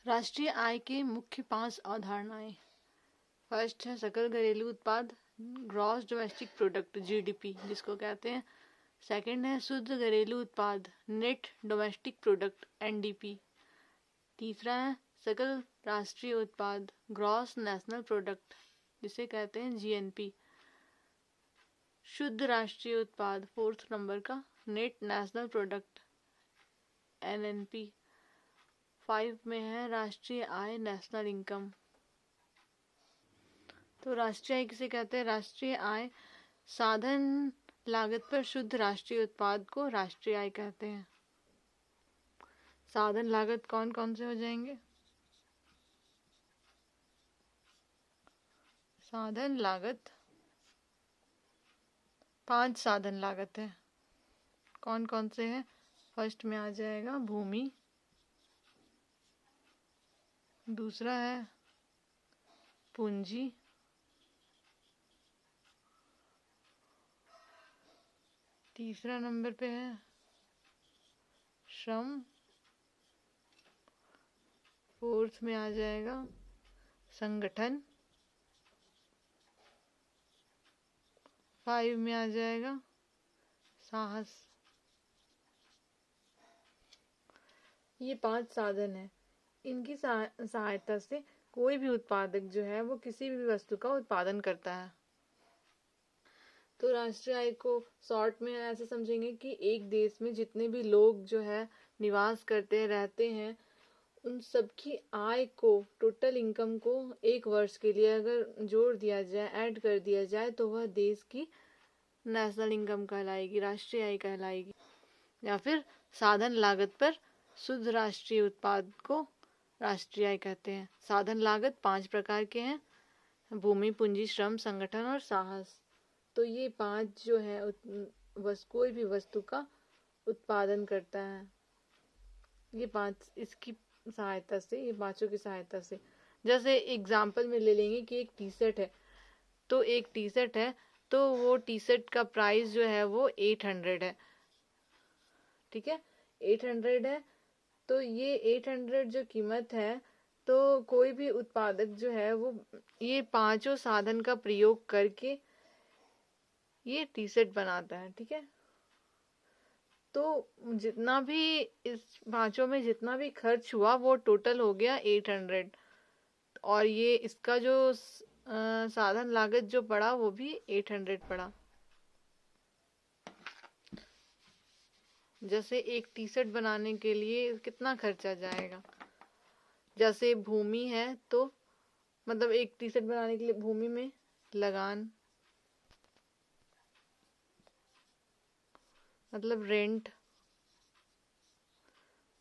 राष्ट्रीय आय के मुख्य 5 अवधारणाएं। फर्स्ट है सकल घरेलू उत्पाद, ग्रॉस डोमेस्टिक प्रोडक्ट जीडीपी जिसको कहते हैं। सेकंड है शुद्ध घरेलू उत्पाद, नेट डोमेस्टिक प्रोडक्ट एनडीपी। तीसरा है सकल राष्ट्रीय उत्पाद, ग्रॉस नेशनल प्रोडक्ट जिसे कहते हैं जीएनपी। शुद्ध राष्ट्रीय उत्पाद फोर्थ नंबर का, नेट नेशनल प्रोडक्ट एनएनपी। 5 में है राष्ट्रीय आय, नेशनल इनकम। तो राष्ट्रीय आय किसे कहते हैं? राष्ट्रीय आय साधन लागत पर शुद्ध राष्ट्रीय उत्पाद को राष्ट्रीय आय कहते हैं। साधन लागत कौन कौन से हो जाएंगे? साधन लागत 5 साधन लागत है। कौन कौन से हैं? फर्स्ट में आ जाएगा भूमि, दूसरा है पूंजी, तीसरा नंबर पे है श्रम, फोर्थ में आ जाएगा संगठन, 5 में आ जाएगा साहस। ये 5 साधन है। इनकी सहायता से कोई भी उत्पादक जो है वो किसी भी वस्तु का उत्पादन करता है। तो राष्ट्रीय आय को शॉर्ट में ऐसे समझेंगे कि एक देश में जितने भी लोग जो है निवास करते हैं, रहते हैं, उन सबकी आय को, टोटल इनकम को एक वर्ष के लिए अगर जोड़ दिया जाए, ऐड कर दिया जाए, तो वह देश की नेशनल इनकम कहलाएगी, राष्ट्रीय आय कहलाएगी। या फिर साधन लागत पर शुद्ध राष्ट्रीय उत्पाद को राष्ट्रीय आय कहते हैं। साधन लागत 5 प्रकार के हैं, भूमि, पूंजी, श्रम, संगठन और साहस। तो ये 5 जो है कोई भी वस्तु का उत्पादन करता है। ये 5 इसकी सहायता से, ये पांचों की सहायता से, जैसे एग्जाम्पल में ले लेंगे कि एक टी शर्ट है, तो एक टी शर्ट है तो वो टी शर्ट का प्राइस जो है वो 800 है। ठीक है, 800 है। तो ये 800 जो कीमत है, तो कोई भी उत्पादक जो है वो ये पांचों साधन का प्रयोग करके ये टी शर्ट बनाता है। ठीक है, तो जितना भी इस पांचों में जितना भी खर्च हुआ वो टोटल हो गया 800, और ये इसका जो साधन लागत जो पड़ा वो भी 800 पड़ा। जैसे एक टी शर्ट बनाने के लिए कितना खर्चा जाएगा, जैसे भूमि है तो मतलब एक टी शर्ट बनाने के लिए भूमि में लगान, मतलब रेंट,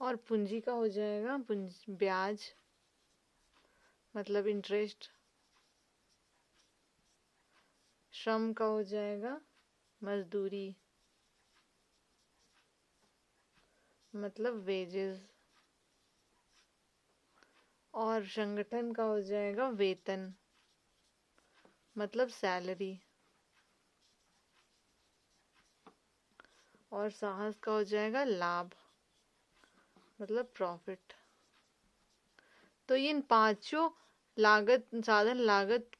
और पूंजी का हो जाएगा ब्याज, मतलब इंटरेस्ट, श्रम का हो जाएगा मजदूरी, मतलब वेजेस, और संगठन का हो जाएगा वेतन, मतलब सैलरी, और साहस का हो जाएगा लाभ, मतलब प्रॉफिट। तो इन पांचों साधन लागत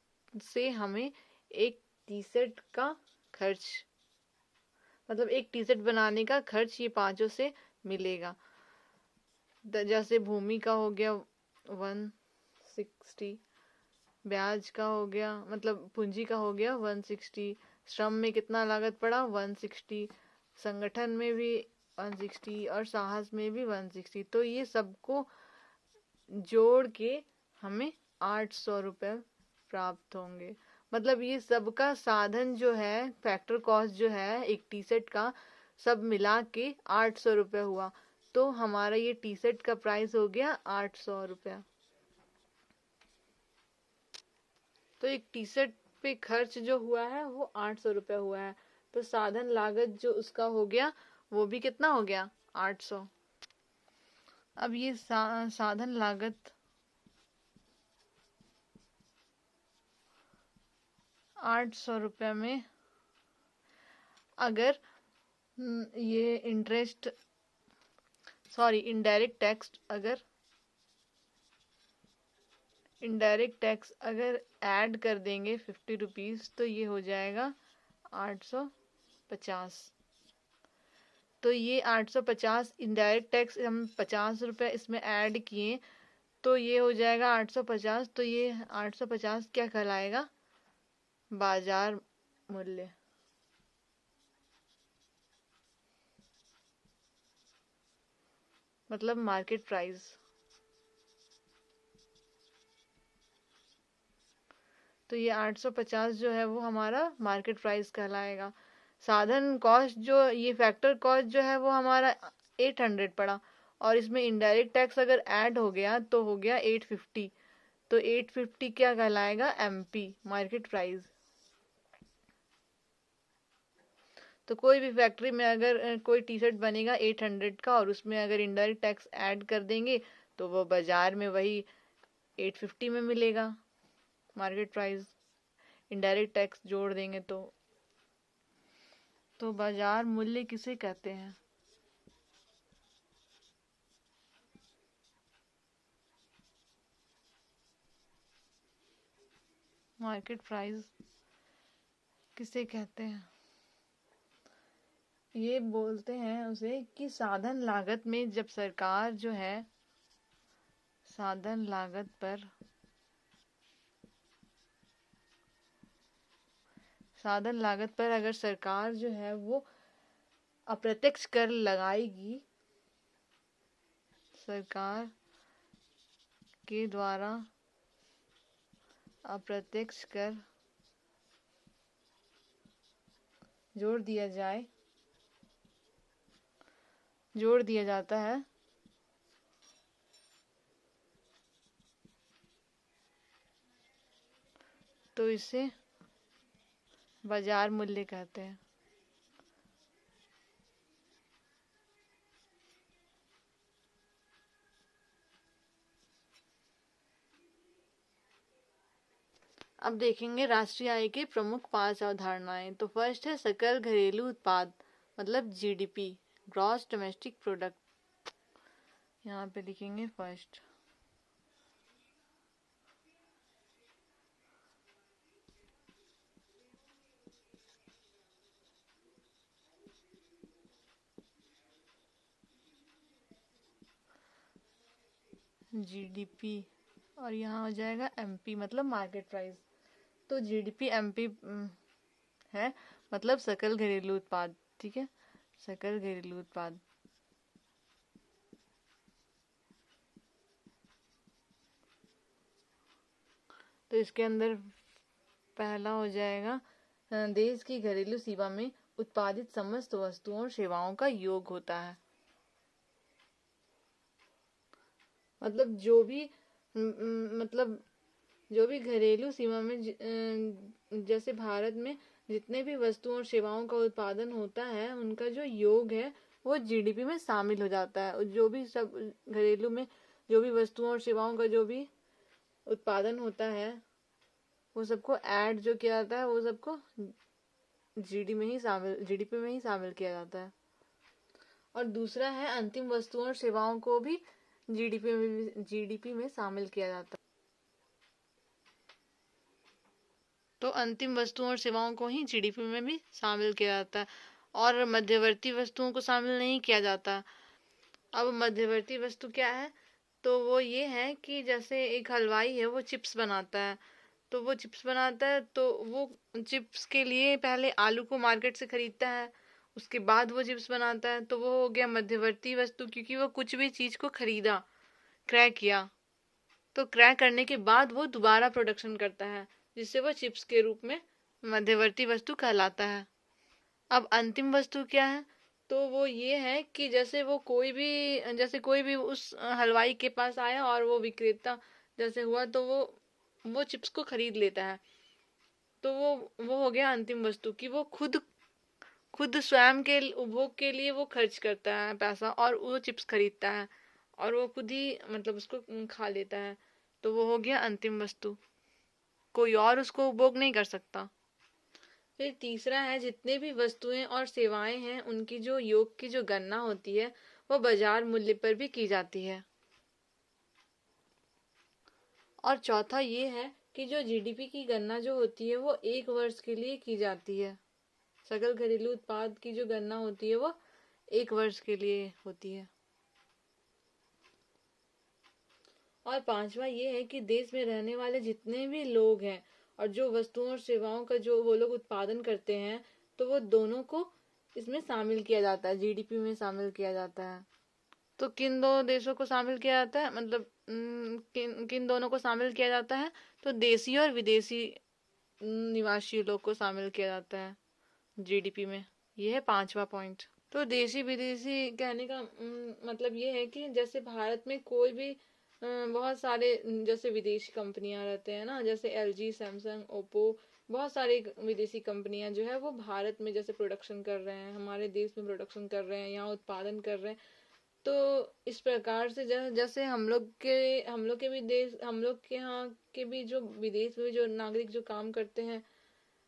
से हमें एक टी शर्ट का खर्च, मतलब एक टी शर्ट बनाने का खर्च ये पांचों से मिलेगा। जैसे भूमि का हो गया 160, ब्याज का हो गया, मतलब पूंजी का हो गया 160, श्रम में कितना लागत पड़ा 160, संगठन में भी 160 और साहस में भी 160। तो ये सबको जोड़ के हमें 800 रुपये प्राप्त होंगे। मतलब ये सबका साधन जो है, फैक्टर कॉस्ट जो है एक टी शर्ट का, सब मिला के 800 रुपये हुआ। तो हमारा ये टी शर्ट का प्राइस हो गया 800 रुपया। तो एक टी शर्ट पे खर्च जो हुआ है वो 800 रुपया हुआ है। तो साधन लागत जो उसका हो गया वो भी कितना हो गया 800। अब ये साधन लागत 800 रुपये में अगर ये इनडायरेक्ट टैक्स अगर इनडायरेक्ट टैक्स अगर ऐड कर देंगे 50 रुपीज़ तो ये हो जाएगा 850। तो ये 850 इनडायरेक्ट टैक्स हम 50 रुपये इसमें ऐड किए तो ये हो जाएगा 850। तो ये 850 क्या कहलाएगा? बाजार मूल्य। मतलब मार्केट प्राइस। तो ये 850 जो है वो हमारा मार्केट प्राइस कहलाएगा। साधन कॉस्ट जो ये फैक्टर कॉस्ट जो है वो हमारा 800 पड़ा और इसमें इनडायरेक्ट टैक्स अगर ऐड हो गया तो हो गया 850। तो 850 क्या कहलाएगा? MP market price. तो कोई भी फैक्ट्री में अगर कोई टी शर्ट बनेगा 800 का और उसमें अगर इनडायरेक्ट टैक्स ऐड कर देंगे तो वो बाजार में वही 850 में मिलेगा मार्केट प्राइस। इनडायरेक्ट टैक्स जोड़ देंगे तो बाजार मूल्य किसे कहते हैं? मार्केट प्राइस किसे कहते हैं? ये बोलते हैं उसे कि साधन लागत में जब सरकार जो है साधन लागत पर अगर सरकार जो है वो अप्रत्यक्ष कर लगाएगी, सरकार के द्वारा अप्रत्यक्ष कर जोड़ दिया जाता है तो इसे बाजार मूल्य कहते हैं। अब देखेंगे राष्ट्रीय आय के प्रमुख 5 अवधारणाएं। तो फर्स्ट है सकल घरेलू उत्पाद मतलब जीडीपी, ग्रॉस डोमेस्टिक प्रोडक्ट। यहाँ पे लिखेंगे फर्स्ट। जीडीपी और यहाँ हो जाएगा एमपी मतलब मार्केट प्राइस। तो जीडीपी एमपी है मतलब सकल घरेलू उत्पाद। ठीक है, सकल घरेलू उत्पाद। तो इसके अंदर पहला हो जाएगा देश की घरेलू सीमा में उत्पादित समस्त वस्तुओं और सेवाओं का योग होता है। मतलब जो भी घरेलू सीमा में जैसे भारत में जितने भी वस्तुओं और सेवाओं का उत्पादन होता है उनका जो योग है वो जीडीपी में शामिल हो जाता है। जो भी सब घरेलू में जो भी वस्तुओं और सेवाओं का जो भी उत्पादन होता है वो सबको ऐड जो किया जाता है वो सबको जीडीपी में ही शामिल किया जाता है। और दूसरा है अंतिम वस्तुओं और सेवाओं को भी जीडीपी में शामिल किया जाता है। तो अंतिम वस्तुओं और सेवाओं को ही जीडीपी में भी शामिल किया जाता है और मध्यवर्ती वस्तुओं को शामिल नहीं किया जाता। अब मध्यवर्ती वस्तु क्या है? तो वो ये है कि जैसे एक हलवाई है वो चिप्स बनाता है तो वो चिप्स के लिए पहले आलू को मार्केट से खरीदता है, उसके बाद वो चिप्स बनाता है। तो वो हो गया मध्यवर्ती वस्तु, क्योंकि वो कुछ भी चीज को खरीदा, क्रय किया, तो क्रय करने के बाद वो दोबारा प्रोडक्शन करता है जिससे वो चिप्स के रूप में मध्यवर्ती वस्तु कहलाता है। अब अंतिम वस्तु क्या है? तो वो ये है कि जैसे कोई भी उस हलवाई के पास आया और वो विक्रेता जैसे हुआ तो वो चिप्स को खरीद लेता है। तो वो हो गया अंतिम वस्तु कि वो खुद स्वयं के उपभोग के लिए वो खर्च करता है पैसा और वो चिप्स खरीदता है और वो खुद ही मतलब उसको खा लेता है। तो वो हो गया अंतिम वस्तु, कोई और उसको उपभोग नहीं कर सकता। फिर तीसरा है जितने भी वस्तुएं और सेवाएं हैं उनकी जो योग की जो गणना होती है वो बाजार मूल्य पर भी की जाती है। और चौथा ये है कि जो जीडीपी की गणना जो होती है वो 1 वर्ष के लिए की जाती है। सकल घरेलू उत्पाद की जो गणना होती है वो 1 वर्ष के लिए होती है। और पांचवा ये है कि देश में रहने वाले जितने भी लोग हैं और जो वस्तुओं और सेवाओं का जो वो लोग उत्पादन करते हैं, तो वो दोनों को इसमें शामिल किया जाता है, जीडीपी में शामिल किया जाता है। तो किन दो देशों को शामिल किया जाता है, मतलब किन किन दोनों को शामिल किया जाता है? तो देशी और विदेशी निवासी लोग को शामिल किया जाता है जीडीपी में। ये है पांचवा पॉइंट। तो देशी विदेशी कहने का मतलब ये है कि जैसे भारत में कोई भी बहुत सारे जैसे विदेशी कंपनियां रहते हैं ना, जैसे एलजी, सैमसंग, ओप्पो, बहुत सारी विदेशी कंपनियां जो है वो भारत में जैसे प्रोडक्शन कर रहे हैं, हमारे देश में प्रोडक्शन कर रहे हैं, यहाँ उत्पादन कर रहे हैं। तो इस प्रकार से जैसे हम लोग के भी देश, हम लोग के यहाँ के भी जो विदेश में जो नागरिक जो काम करते हैं,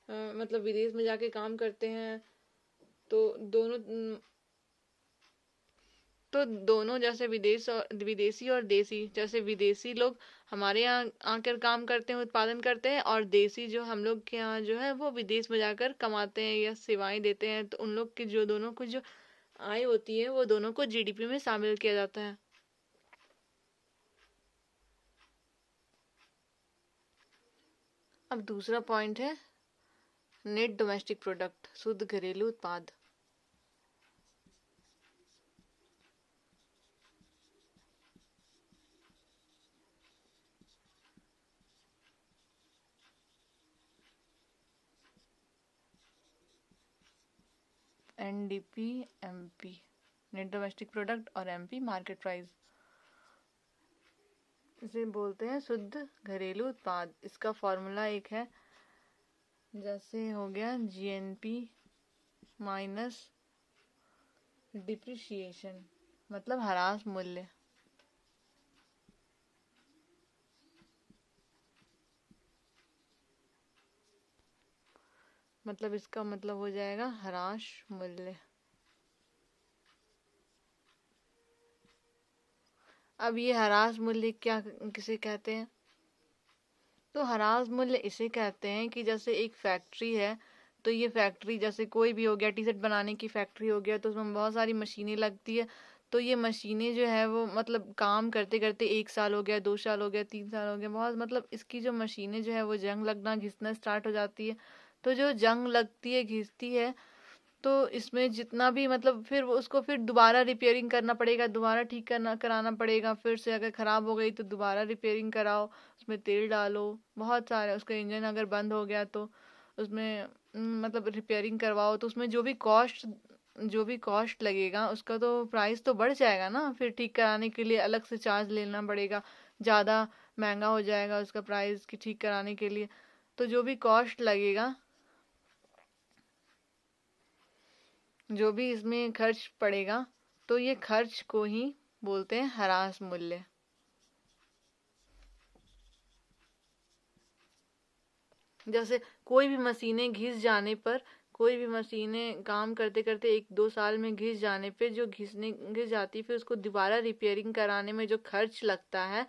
मतलब विदेश में जाके काम करते हैं, तो दोनों जैसे विदेशी और देसी, जैसे विदेशी लोग हमारे यहाँ आकर काम करते हैं, उत्पादन करते हैं, और देसी जो हम लोग के यहाँ जो है वो विदेश में जाकर कमाते हैं या सेवाएं देते हैं, तो उन लोग की जो दोनों को जो आय होती है वो दोनों को जीडीपी में शामिल किया जाता है। अब दूसरा पॉइंट है नेट डोमेस्टिक प्रोडक्ट, शुद्ध घरेलू उत्पाद। NDP, MP, net domestic product, और एमपी मार्केट प्राइस। इसे बोलते हैं शुद्ध घरेलू उत्पाद। इसका फॉर्मूला एक है, जैसे हो गया जीएनपी माइनस डिप्रिशिएशन, मतलब ह्रास मूल्य। मतलब इसका मतलब हो जाएगा ह्रास मूल्य। अब ये ह्रास मूल्य क्या किसे कहते हैं? तो ह्रास मूल्य इसे कहते हैं कि जैसे एक फैक्ट्री है, तो ये फैक्ट्री जैसे कोई भी हो गया, टी शर्ट बनाने की फैक्ट्री हो गया, तो उसमें बहुत सारी मशीनें लगती है। तो ये मशीनें जो है वो मतलब काम करते करते 1 साल हो गया, 2 साल हो गया, 3 साल हो गया, बहुत मतलब इसकी जो मशीनें जो है वो जंग लगना, घिसना स्टार्ट हो जाती है। तो जो जंग लगती है, घिसती है, तो इसमें जितना भी मतलब फिर उसको फिर दोबारा रिपेयरिंग करना पड़ेगा, दोबारा ठीक करना कराना पड़ेगा, फिर से अगर ख़राब हो गई तो दोबारा रिपेयरिंग कराओ, उसमें तेल डालो, बहुत सारे, उसका इंजन अगर बंद हो गया तो उसमें मतलब रिपेयरिंग करवाओ, तो उसमें जो भी कॉस्ट लगेगा उसका तो प्राइस तो बढ़ जाएगा ना, फिर ठीक कराने के लिए अलग से चार्ज लेना पड़ेगा, ज़्यादा महंगा हो जाएगा उसका प्राइस कि ठीक कराने के लिए। तो जो भी कॉस्ट लगेगा, जो भी इसमें खर्च पड़ेगा, तो ये खर्च को ही बोलते हैं ह्रास मूल्य। जैसे कोई भी मशीनें घिस जाने पर, कोई भी मशीनें काम करते करते 1-2 साल में घिस जाने पे, जो घिस जाती है, फिर उसको दोबारा रिपेयरिंग कराने में जो खर्च लगता है,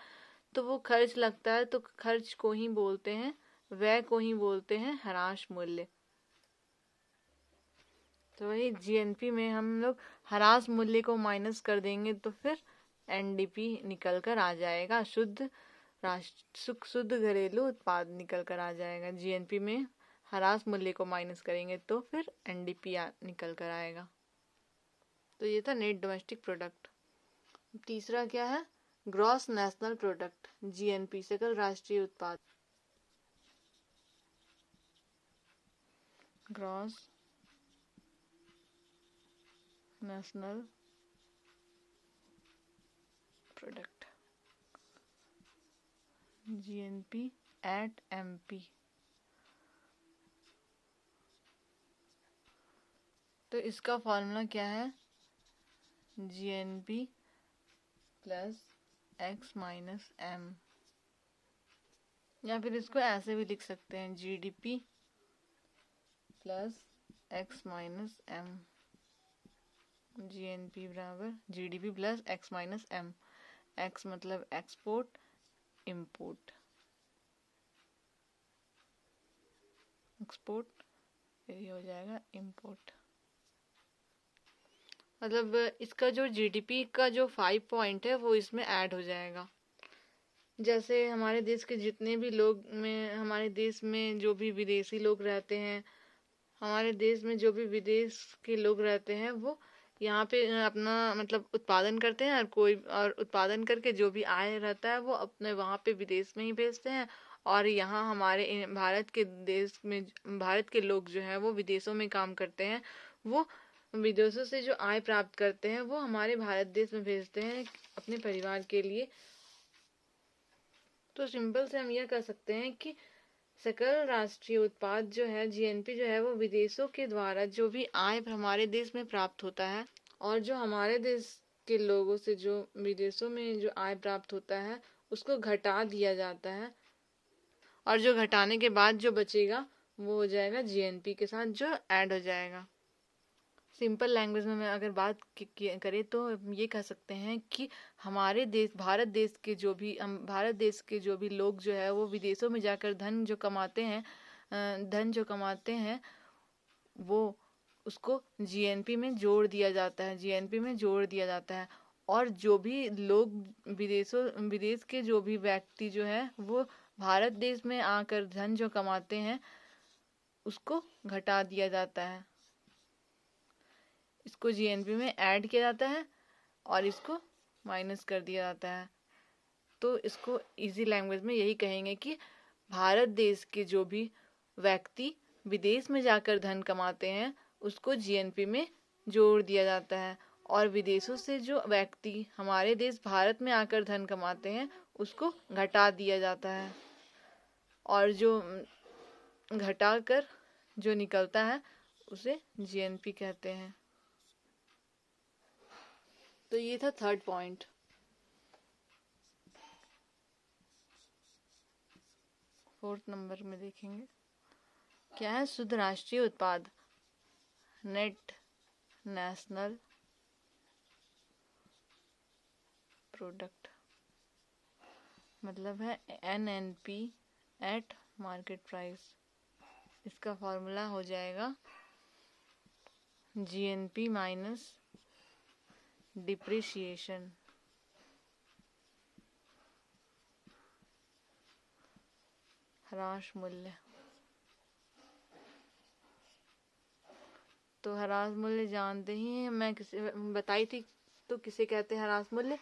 तो वो खर्च लगता है, तो खर्च को ही बोलते हैं, व्यय को ही बोलते हैं ह्रास मूल्य। तो वही जीएनपी में हम लोग ह्रास मूल्य को माइनस कर देंगे तो फिर एनडीपी निकल कर आ जाएगा, शुद्ध घरेलू उत्पाद निकल कर आ जाएगा। जीएनपी में ह्रास मूल्य को माइनस करेंगे तो फिर एनडीपी निकल कर आएगा। तो ये था नेट डोमेस्टिक प्रोडक्ट। तीसरा क्या है? ग्रॉस नेशनल प्रोडक्ट, जीएनपी, सकल राष्ट्रीय उत्पाद। Gross national product, GNP at MP. तो इसका फॉर्मूला क्या है? GNP plus X minus M, या फिर इसको ऐसे भी लिख सकते हैं, GDP plus X minus M. GNP बराबर GDP plus X minus M. X मतलब एक्सपोर्ट, इम्पोर्ट, एक्सपोर्ट, ये हो जाएगा इंपोर्ट। मतलब इसका जो जीडीपी का जो 5 पॉइंट है वो इसमें ऐड हो जाएगा। जैसे हमारे देश के जितने भी लोग में, हमारे देश में जो भी विदेशी लोग रहते हैं, हमारे देश में जो भी विदेश के लोग रहते हैं वो यहाँ पे अपना मतलब उत्पादन करते हैं, और उत्पादन करके जो भी आय रहता है वो अपने वहाँ पे विदेश में ही भेजते हैं। और यहाँ हमारे भारत के देश में भारत के लोग जो है वो विदेशों में काम करते हैं, वो विदेशों से जो आय प्राप्त करते हैं वो हमारे भारत देश में भेजते हैं अपने परिवार के लिए। तो सिंपल से हम यह कह सकते हैं कि सकल राष्ट्रीय उत्पाद जो है, जीएनपी जो है, वो विदेशों के द्वारा जो भी आय हमारे देश में प्राप्त होता है, और जो हमारे देश के लोगों से जो विदेशों में जो आय प्राप्त होता है उसको घटा दिया जाता है, और जो घटाने के बाद जो बचेगा वो हो जाएगा जीएनपी के साथ जो ऐड हो जाएगा। सिंपल लैंग्वेज में अगर बात करें तो ये कह सकते हैं कि हमारे देश भारत देश के जो भी लोग जो है वो विदेशों में जाकर धन जो कमाते हैं वो उसको जीएनपी में जोड़ दिया जाता है। और जो भी लोग विदेश के जो भी व्यक्ति जो है वो भारत देश में आकर धन जो कमाते हैं उसको घटा दिया जाता है, इसको जीएनपी में ऐड किया जाता है और इसको माइनस कर दिया जाता है। तो इसको इजी लैंग्वेज में यही कहेंगे कि भारत देश के जो भी व्यक्ति विदेश में जाकर धन कमाते हैं उसको जीएनपी में जोड़ दिया जाता है, और विदेशों से जो व्यक्ति हमारे देश भारत में आकर धन कमाते हैं उसको घटा दिया जाता है, और जो घटाकर जो निकलता है उसे जीएनपी कहते हैं। तो ये था थर्ड पॉइंट। फोर्थ नंबर में देखेंगे क्या है शुद्ध राष्ट्रीय उत्पाद, नेट नेशनल प्रोडक्ट, मतलब है NNP एट मार्केट प्राइस। इसका फॉर्मूला हो जाएगा जीएनपी माइनस डिप्रिसिएशन, ह्रास मूल्य। तो ह्रास मूल्य जानते ही हैं, मैं बताई थी। तो किसे कहते हैं ह्रास मूल्य?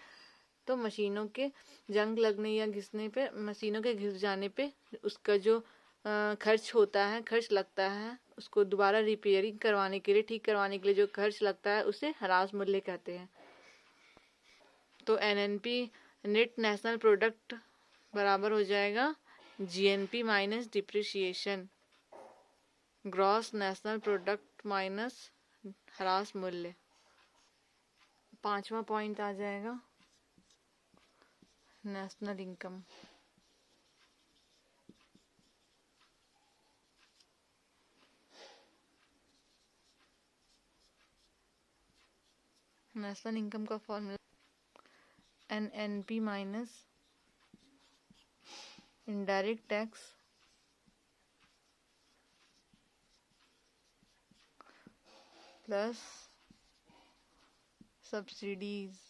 तो मशीनों के जंग लगने या घिसने पे, मशीनों के घिस जाने पे उसका जो खर्च होता है, खर्च लगता है, उसको दोबारा रिपेयरिंग करवाने के लिए, ठीक करवाने के लिए जो खर्च लगता है उसे ह्रास मूल्य कहते हैं। तो NNP नेट नेशनल प्रोडक्ट बराबर हो जाएगा GNP minus depreciation, gross national product minus ह्रास मूल्य। पांचवा पॉइंट आ जाएगा नेशनल इनकम। नेशनल इनकम का formula NNP minus indirect tax plus subsidies.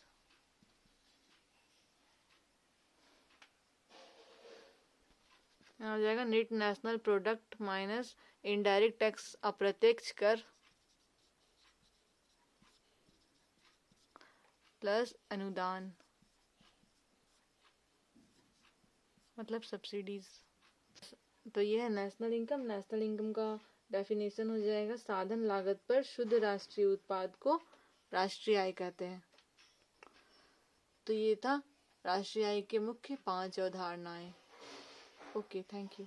हो जाएगा net national product minus indirect tax अप्रत्यक्ष कर प्लस अनुदान, मतलब सब्सिडीज। तो ये है नेशनल इनकम। नेशनल इनकम का डेफिनेशन हो जाएगा साधन लागत पर शुद्ध राष्ट्रीय उत्पाद को राष्ट्रीय आय कहते हैं। तो ये था राष्ट्रीय आय के मुख्य 5 अवधारणाएं। Okay, thank you.